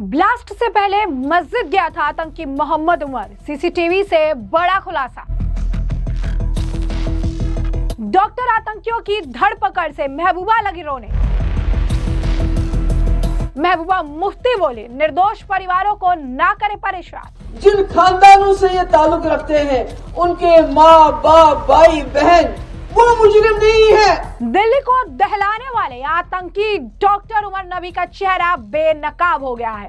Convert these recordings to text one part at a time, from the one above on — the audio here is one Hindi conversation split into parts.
ब्लास्ट से पहले मस्जिद गया था आतंकी मोहम्मद उमर। सीसीटीवी से बड़ा खुलासा। डॉक्टर आतंकियों की धरपकड़ से महबूबा लगी रोने। महबूबा मुफ्ती बोले, निर्दोष परिवारों को ना करे परेशान। जिन खानदानों से ये ताल्लुक रखते हैं उनके माँ बाप भाई बहन वो मुजरिम नहीं है। दिल्ली को दहलाने वाले आतंकी डॉक्टर उमर नबी का चेहरा बेनकाब हो गया है।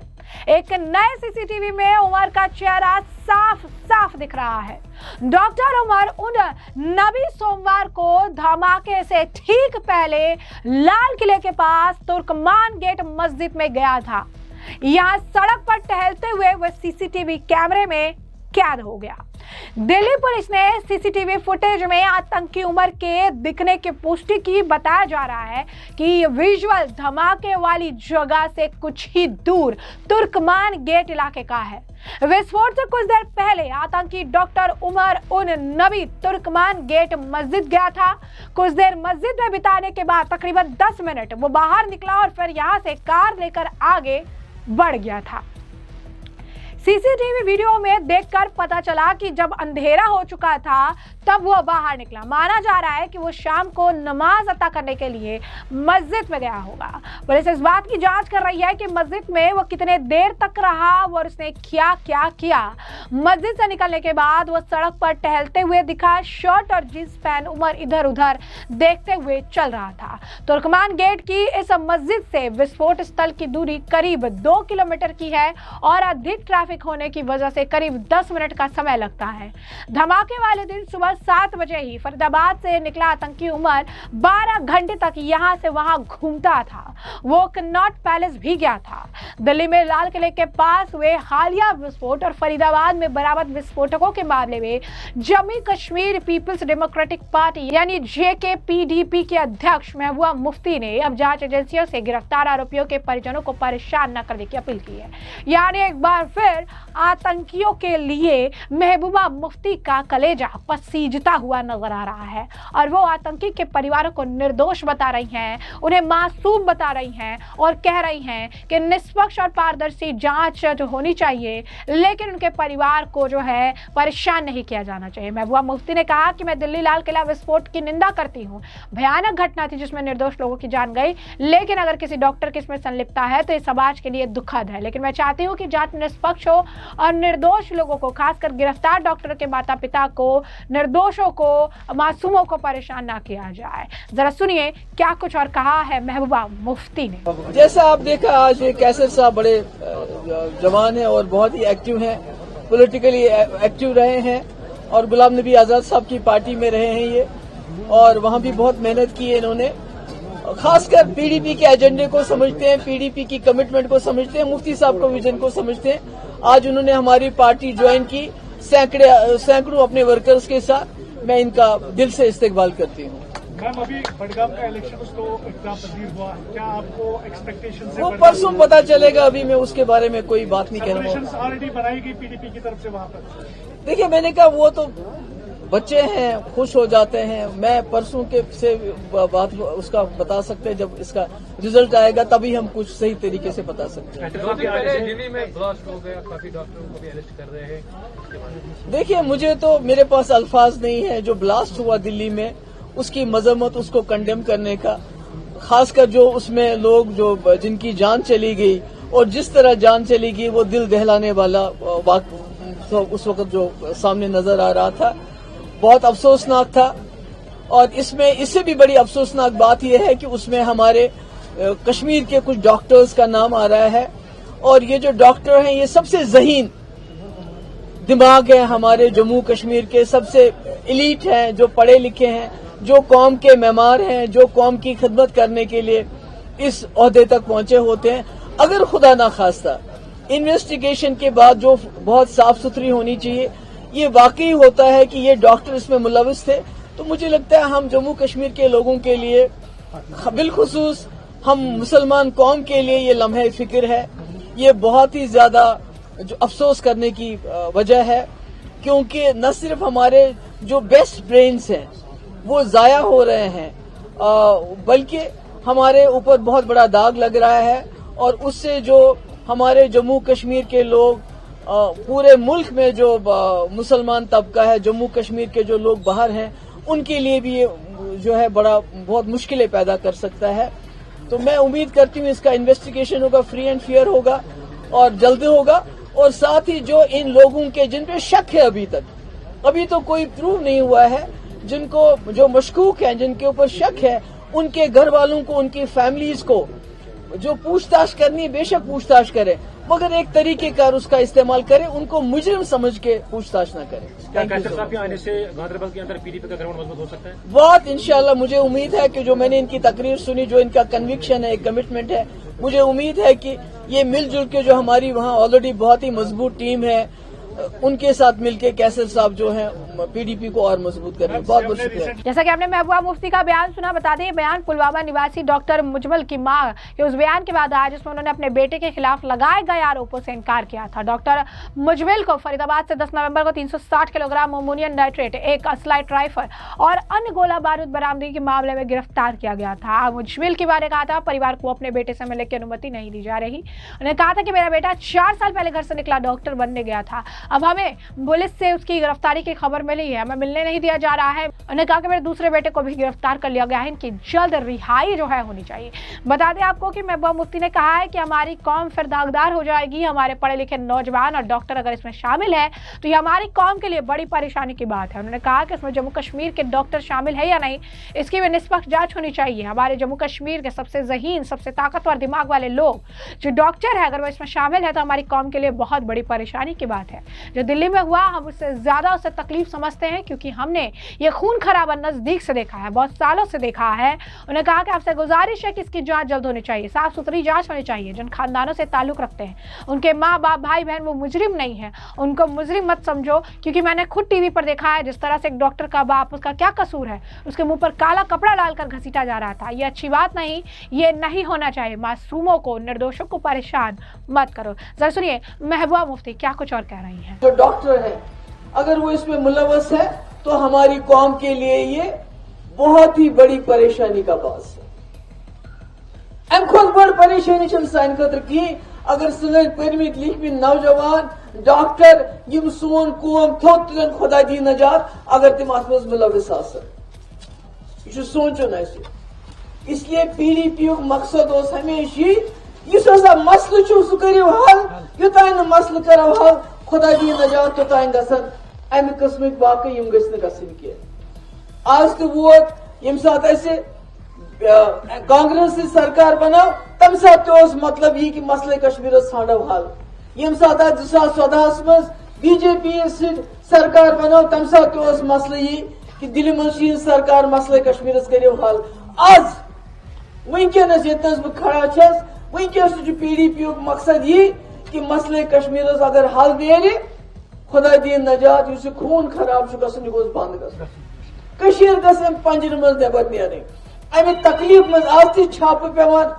एक नए सीसीटीवी में उमर का चेहरा साफ साफ दिख रहा है। डॉक्टर उमर उन नबी सोमवार को धमाके से ठीक पहले लाल किले के पास तुर्कमान गेट मस्जिद में गया था। यहाँ सड़क पर टहलते हुए वह सीसीटीवी कैमरे में कैद हो गया। दिल्ली पुलिस ने सीसीटीवी फुटेज में आतंकी उमर के दिखने की पुष्टि की। बताया जा रहा है कि विजुअल धमाके वाली जगह से कुछ ही दूर तुर्कमान गेट इलाके का है। विस्फोट से कुछ देर पहले आतंकी डॉक्टर उमर उन नबी तुर्कमान गेट मस्जिद गया था। कुछ देर मस्जिद में बिताने के बाद तकरीबन 10 मिनट वो बाहर निकला और फिर यहां से कार लेकर आगे बढ़ गया था। सीसीटीवी वीडियो में देखकर पता चला कि जब अंधेरा हो चुका था तब वो बाहर निकला। माना जा रहा है कि वो शाम को नमाज अता करने के लिए मस्जिद में गया होगा। पुलिस इस बात की जांच कर रही है कि मस्जिद में वो कितने देर तक रहा और उसने क्या किया। मस्जिद से निकलने के बाद वो सड़क पर टहलते हुए दिखा। शर्ट और जींस पहन उमर इधर उधर देखते हुए चल रहा था। तुर्कमान गेट की इस मस्जिद से विस्फोट स्थल की दूरी करीब 2 किलोमीटर की है और अधिक ट्रैफिक होने की वजह से करीब 10 मिनट का समय लगता है। धमाके वाले दिन सुबह 7 बजे ही फरीदाबाद से निकला आतंकी उमर 12 घंटे तक यहां से वहां घूमता था। वो कनॉट पैलेस भी गया था। दिल्ली में लाल किले के पास हुए हालिया विस्फोट और फरीदाबाद में बरामद विस्फोटकों के मामले में जम्मू कश्मीर पीपल्स डेमोक्रेटिक पार्टी यानी JKPDP के अध्यक्ष महबूबा मुफ्ती ने अब जांच एजेंसियों से गिरफ्तार आरोपियों के परिजनों को परेशान न करने की अपील की है। यानी एक बार फिर आतंकियों के लिए महबूबा मुफ्ती का कलेजा पसीजता हुआ नजर आ रहा है और वो आतंकी के परिवारों को निर्दोष बता रही हैं, उन्हें मासूम बता रही हैं और कह रही हैं कि निष्पक्ष और पारदर्शी जांच जो होनी चाहिए, लेकिन उनके परिवार को जो है परेशान नहीं किया जाना चाहिए। महबूबा मुफ्ती ने कहा कि मैं दिल्ली लाल किला विस्फोट की निंदा करती हूँ। भयानक घटना थी जिसमें निर्दोष लोगों की जान गई, लेकिन अगर किसी डॉक्टर की इसमें संलिप्तता है तो ये समाज के लिए दुखद है। लेकिन मैं चाहती हूँ कि जांच निष्पक्ष हो और निर्दोष लोगों को, खासकर गिरफ्तार डॉक्टर के माता पिता को, निर्दोषों को, मासूमों को परेशान ना किया जाए। जरा सुनिए क्या कुछ और कहा है महबूबा मुफ्ती ने। जैसा आप देखा आज ये कैसर साहब बड़े जवान हैं और बहुत ही एक्टिव हैं, पॉलिटिकली एक्टिव रहे हैं और गुलाम नबी आजाद साहब की पार्टी में रहे हैं ये, और वहां भी बहुत मेहनत की है इन्होंने। खासकर PDP के एजेंडे को समझते हैं, PDP की कमिटमेंट को समझते हैं, मुफ्ती साहब को विजन को समझते हैं। आज उन्होंने हमारी पार्टी ज्वाइन की सैकड़ों अपने वर्कर्स के साथ। मैं इनका दिल से इस्तेकबाल करती हूँ। मैम, अभी बडगाम का इलेक्शन तो इतना तब्दील हुआ, क्या आपको एक्सपेक्टेशन से वो परसों पता चलेगा, अभी मैं उसके बारे में कोई बात नहीं कह रहा हूँ। ऑलरेडी बनाई गई PDP की तरफ से वहाँ पर। देखिए, मैंने कहा वो तो बच्चे हैं, खुश हो जाते हैं। मैं परसों के से बात उसका बता सकते हैं, जब इसका रिजल्ट आएगा तभी हम कुछ सही तरीके से बता सकते हैं। दिल्ली में ब्लास्ट हो गया, काफी डॉक्टरों को भी अरेस्ट कर रहे हैं। देखिए, मुझे तो मेरे पास अल्फाज नहीं है। जो ब्लास्ट हुआ दिल्ली में उसकी मजम्मत, उसको कंडेम करने का, खासकर जो उसमें लोग जो जिनकी जान चली गई और जिस तरह जान चली गई वो दिल दहलाने वाला उस वक्त जो सामने नजर आ रहा था, बहुत अफसोसनाक था। और इसमें इससे भी बड़ी अफसोसनाक बात यह है कि उसमें हमारे कश्मीर के कुछ डॉक्टर्स का नाम आ रहा है और ये जो डॉक्टर हैं ये सबसे ज़हीन दिमाग है हमारे जम्मू कश्मीर के, सबसे एलीट हैं, जो पढ़े लिखे हैं, जो कौम के मेमार हैं, जो कौम की खिदमत करने के लिए इस ओहदे तक पहुंचे होते हैं। अगर खुदा ना खास्ता इन्वेस्टिगेशन के बाद जो बहुत साफ सुथरी होनी चाहिए, ये वाकई होता है कि ये डॉक्टर इसमें मुलविस थे, तो मुझे लगता है हम जम्मू कश्मीर के लोगों के लिए, बिलखुसूस हम मुसलमान कौम के लिए ये लम्हे फिक्र है। ये बहुत ही ज्यादा जो अफसोस करने की वजह है, क्योंकि न सिर्फ हमारे जो बेस्ट ब्रेन्स हैं वो जाया हो रहे हैं, बल्कि हमारे ऊपर बहुत बड़ा दाग लग रहा है और उससे जो हमारे जम्मू कश्मीर के लोग पूरे मुल्क में जो मुसलमान तबका है, जम्मू कश्मीर के जो लोग बाहर हैं, उनके लिए भी ये जो है बहुत मुश्किलें पैदा कर सकता है। तो मैं उम्मीद करती हूँ इसका इन्वेस्टिगेशन होगा, फ्री एंड फेयर होगा और जल्द होगा। और साथ ही जो इन लोगों के जिन पे शक है अभी तो कोई प्रूव नहीं हुआ है, जिनको जो मशकूक हैं, जिनके ऊपर शक है, उनके घर वालों को, उनकी फैमिलीज को जो पूछताछ करनी है बेशक पूछताछ करें, मगर एक तरीके का उसका इस्तेमाल करें, उनको मुजरिम समझ के पूछताछ न करें। क्या कैसर साहब के आने से गांधरबल के अंदर पीडीपी का ग्राउंड मजबूत हो सकता है? बहुत इंशाल्लाह मुझे उम्मीद है कि जो मैंने इनकी तकरीर सुनी, जो इनका कन्विक्शन है, एक कमिटमेंट है, मुझे उम्मीद है कि ये मिलजुल के जो हमारी वहाँ ऑलरेडी बहुत ही मजबूत टीम है, उनके साथ मिलके कैसर साहब जो हैं पीडीपी को और मजबूत करें। बहुत बहुत शुक्रिया। जैसा कि आपने महबूबा मुफ्ती का बयान सुना, बता दें ये बयान पुलवामा निवासी डॉक्टर मुजमल की मां के उस बयान के बाद आया जिसमें उन्होंने अपने बेटे के खिलाफ लगाए गए आरोपों से इनकार किया था। डॉक्टर मुजमल को फरीदाबाद से 10 नवंबर को 360 किलोग्राम अमोनियम नाइट्रेट, एक असलाइट राइफल और अन्य गोला बारूद बरामदगी के मामले में गिरफ्तार किया गया था। मुजमल के बारे कहा था परिवार को अपने बेटे से मिलने की अनुमति नहीं दी जा रही। उन्होंने कहा था कि मेरा बेटा 4 साल पहले घर से निकला, डॉक्टर बनने गया था, अब हमें पुलिस से उसकी गिरफ्तारी की खबर मिली है, हमें मिलने नहीं दिया जा रहा है। उन्होंने कहा कि मेरे दूसरे बेटे को भी गिरफ्तार कर लिया गया है, इनकी जल्द रिहाई जो है होनी चाहिए। बता दें आपको कि महबूबा मुफ्ती ने कहा है कि हमारी कौम फिर दागदार हो जाएगी, हमारे पढ़े लिखे नौजवान और डॉक्टर अगर इसमें शामिल है तो ये हमारी कौम के लिए बड़ी परेशानी की बात है। उन्होंने कहा कि इसमें जम्मू कश्मीर के डॉक्टर शामिल है या नहीं, इसकी भी निष्पक्ष जांच होनी चाहिए। हमारे जम्मू कश्मीर के सबसे ज़हीन, सबसे ताकतवर दिमाग वाले लोग जो डॉक्टर है, अगर वो इसमें शामिल है तो हमारी कौम के लिए बहुत बड़ी परेशानी की बात है। जो दिल्ली में हुआ हम उससे ज्यादा उसे तकलीफ समझते हैं, क्योंकि हमने ये खून खराबा नजदीक से देखा है, बहुत सालों से देखा है। उन्होंने कहा कि आपसे गुजारिश है कि इसकी जांच जल्द होनी चाहिए, साफ सुथरी जांच होनी चाहिए। जिन खानदानों से ताल्लुक रखते हैं, उनके माँ बाप, भाई बहन, वो मुजरिम नहीं है, उनको मुजरिम मत समझो। क्योंकि मैंने खुद टीवी पर देखा है जिस तरह से एक डॉक्टर का बाप, उसका क्या कसूर है, उसके मुंह पर काला कपड़ा डालकर घसीटा जा रहा था। ये अच्छी बात नहीं, ये नहीं होना चाहिए। मासूमों को, निर्दोषों को परेशान मत करो। जरा सुनिए महबूबा मुफ्ती क्या कुछ और कह रही हैं। जो डॉक्टर है अगर वो इसमें मुलव्वस है तो हमारी कौम के लिए ये बहुत ही बड़ी परेशानी का बात है। अम खुद बड़ परेशानी साइन खतर की अगर सन पढ़मित लिखमित नौजवान डॉक्टर यम सोन कौम थोत तुन खुदा दी नजात अगर तिम अत मज मुलव्वस आसन। यह सोचुन असे। इसलिए पीडीपी मकसद उस हमेशा इस मसल सह करो हल, युतान मसल करो हल, खुदा दी नजात तोतान गसन अमि किस्मिक बाकी यम गसन कह। आज तो वोत यम सात कांग्रेस सरकार बनाव तम सात मतलब यह कि मसले कश्मीर ठाणो हल। यम सात 2014 मज बीजेपी सरकार बनाव तम सात मसल यह कि दिल्ली मज सरकार मसले कश्मीर करो हल। आज वनकस ये बह खड़ा छस वनकस पीडीपी मकसद यह कि मसले कश्मीर अगर हल नी खुदा दीन नजात इस खून खराब गसन यह बंद गसन पंजर मज नबर नीर अमे तकलीफ मज आज ती छाप पेवान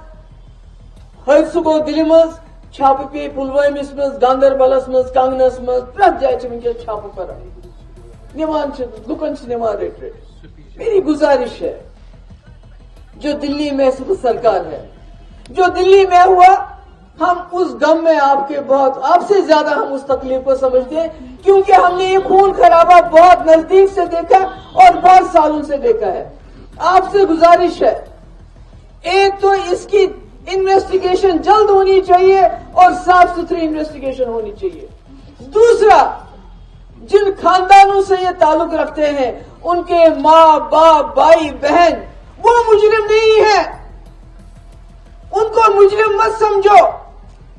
हादसा गो दिल्ली मज छाप पे पुलवामिस मज गांधरबलस मज कंगनस मज प्रत जाए वनकस छाप कर निमान लुकन निमान रेट रेट। मेरी गुजारिश है जो दिल्ली में सरकार है, जो दिल्ली में हुआ, हम उस गम में आपके बहुत आपसे ज्यादा हम उस तकलीफ को समझते हैं, क्योंकि हमने ये खून खराबा बहुत नजदीक से देखा और बहुत सालों से देखा है। आपसे गुजारिश है, एक तो इसकी इन्वेस्टिगेशन जल्द होनी चाहिए और साफ सुथरी इन्वेस्टिगेशन होनी चाहिए। दूसरा, जिन खानदानों से ये ताल्लुक रखते हैं उनके माँ बाप, भाई बहन, वो मुजरिम नहीं है, उनको मुजरिम मत समझो,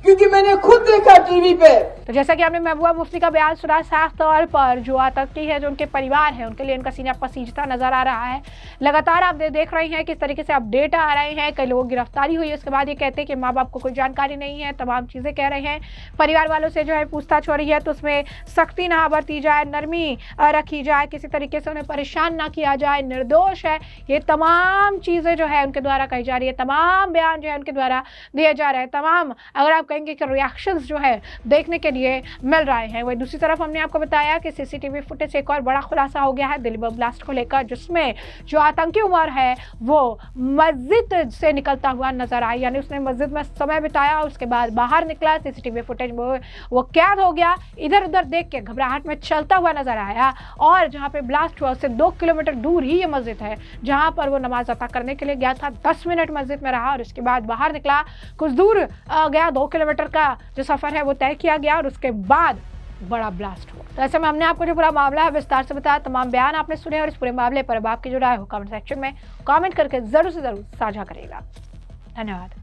क्योंकि मैंने खुद देखा टीवी पे। तो जैसा कि आपने महबूबा मुफ्ती का बयान सुना, साफ तौर पर जो आतंकी है, जो उनके परिवार है, उनके लिए इनका सीना पसीजता नजर आ रहा है। लगातार आप देख रहे हैं किस तरीके से अपडेट आ रहे हैं। कई लोगों की गिरफ्तारी हुई है, उसके बाद ये कहते हैं कि माँ बाप को कोई जानकारी नहीं है, तमाम चीज़ें कह रहे हैं। परिवार वालों से जो है पूछताछ हो रही है तो उसमें सख्ती ना बरती जाए, नरमी रखी जाए, किसी तरीके से उन्हें परेशान ना किया जाए, निर्दोष है, ये तमाम चीज़ें जो है उनके द्वारा कही जा रही है, तमाम बयान जो है उनके द्वारा दिए जा रहे हैं। तमाम अगर आप कहेंगे कि रिएक्शंस जो है देखने के लिए मिल रहे हैं। वही दूसरी तरफ हमने आपको बताया कि सीसीटीवी फुटेज से एक और बड़ा खुलासा हो गया है दिल्ली बम ब्लास्ट को लेकर, जिसमें जो आतंकी उमर है वो मस्जिद से निकलता हुआ नजर आया, यानी उसने मस्जिद में समय बिताया और उसके बाद बाहर निकला, सीसीटीवी फुटेज में वो कैद हो गया, इधर उधर देख के घबराहट में चलता हुआ नजर आया। और जहाँ पे ब्लास्ट हुआ उससे 2 किलोमीटर दूर ही ये मस्जिद है जहाँ पर वो नमाज अता करने के लिए गया था। 10 मिनट मस्जिद में रहा और उसके बाद बाहर निकला, कुछ दूर गया, 2 किलोमीटर का जो सफर है वो तय किया गया और उसके बाद बड़ा ब्लास्ट हुआ। तो ऐसे में हमने आपको जो पूरा मामला है विस्तार से बताया, तमाम बयान आपने सुने और इस पूरे मामले पर अब आपकी जो राय हो कमेंट सेक्शन में कमेंट करके जरूर से जरूर साझा करेगा। धन्यवाद।